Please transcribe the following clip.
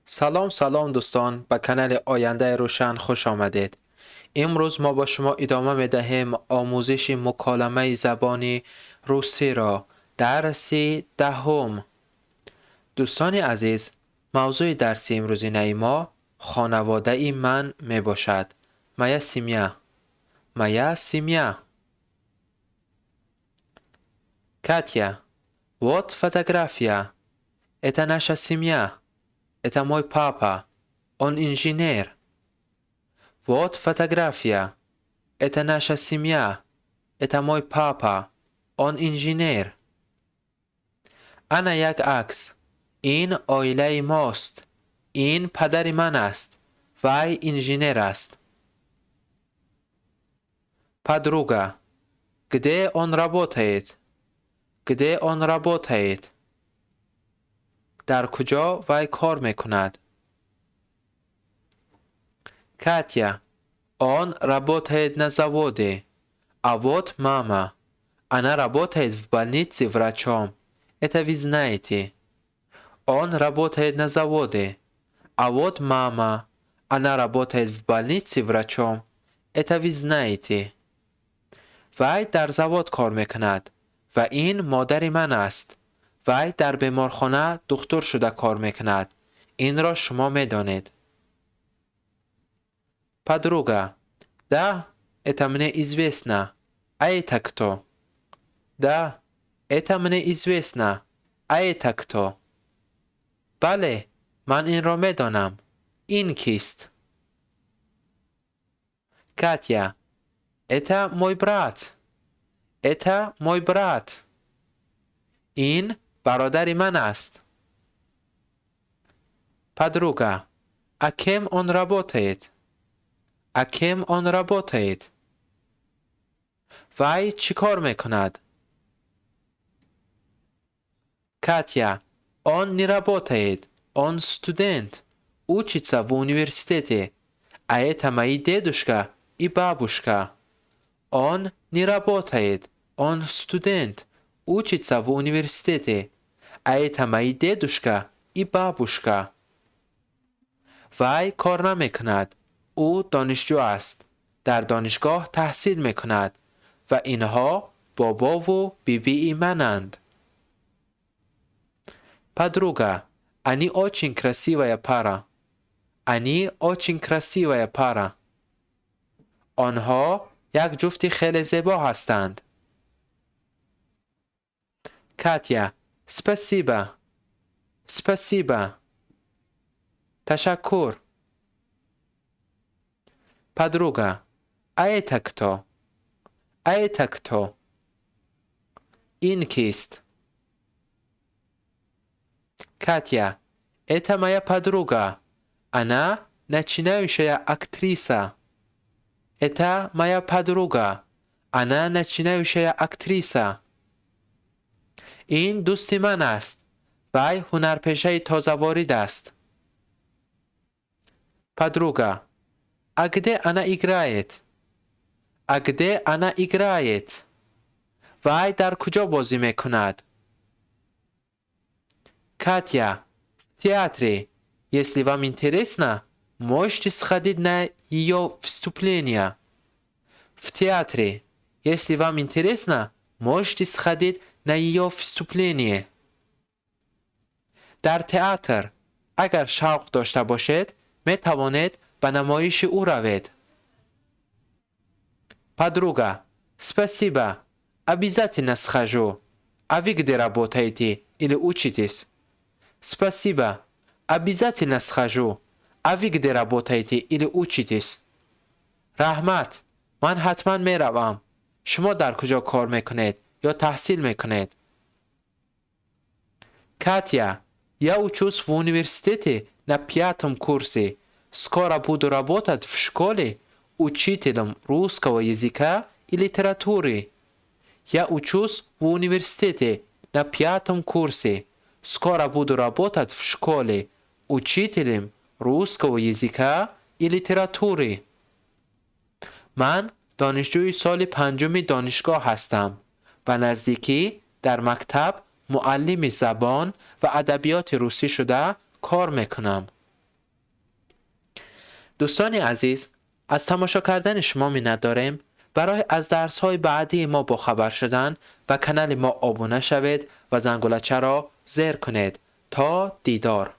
سلام دوستان، به کانال آینده روشن خوش آمدید. امروز ما با شما ادامه می دهیم آموزش مکالمه زبانی روسی را درس دهم. دوستان عزیز، موضوع درس امروزی ما خانواده ای من می باشد. моя семья. Катя, вот фотография. Это наша семья. Это мой папа. Он инженер. Вот фотография. Это наша семья. Это мой папа. Он инженер. أنا یک عکس. این عائله ماست. این پدر من است. وی انژینر است. Подруга. Где он работает? Где он работает? در کجا وی کار میکند؟ Катя. Он работает на заводе. А вот мама. Она работает в больнице врачом. Это вы знаете. Он работает на заводе. А вот мама. Она работает в больнице врачом. Это вы знаете. وی در زواد کار میکند و این مادر من است. وی در بیمارخانه دکتر شده کار میکند. این را شما میدانید. Подруга. Да, это мне известно. А это кто? Да, это мне известно. А это кто? بله، من این را میدانم. این کیست؟ Катя. Это мой брат. Это мой брат. این برادر من است. Подруга. А кем он работает? А кем он работает? وی چی کار میکند؟ Катя. Он не работает. Он студент. Учится в университете. А это мои дедушка и бабушка. Он не работает. Он студент. Учится в университете. А это мои дедушка и бабушка. وی کار نمیکند. او دانشجو است. در دانشگاه تحصیل میکند و اینها بابا و بیبی منند. Подруга. Они очень красивая пара. Они очень красивая пара. آنها یک جفت خیلی زیبا هستند. Катя. Спасибо. Спасибо. تشکر. Подруга. А это кто? А это кто? این کیست؟ Катя. Это моя подруга. Она начинающая актриса. Это моя подруга. Она начинающая актриса. این دوست من است. وی هنرپیشه تازه وارد است. Подруга. А где она играет? А где она играет? وی در کجا بازی میکند؟ Катя. В театре. Если вам интересно, можете сходить на ее выступление. В театре. Если вам интересно, можете сходить на ее выступление. در تئاتر. اگر شوق داشته باشید، می توانید به نمایش او روید. Подруга. Спасибо. Обязательно схожу. А вы где работаете или учитесь? Спасибо. Обязательно схожу. А вы где работаете или учитесь? رحمت. من حتما می روم. شما در کجا کار میکنید یا تحصیل میکنید؟ Катя. Я учусь в университете на 5 курсе. Скоро буду работать в школе учителем русского языка и литературы. Я учусь в университете на 5 курсе. Скоро буду работать в школе учителем русского языка и литературы. من دانشجوی سال 5 دانشگاه هستم و نزدیکی در مکتب معلم زبان و ادبیات روسی شده کار میکنم. دوستان عزیز، از تماشا کردن شما منت داریم. برای از درس های بعدی ما با خبر شدن و کانال ما آبونه شوید و زنگولچه را زیر کنید. تا دیدار.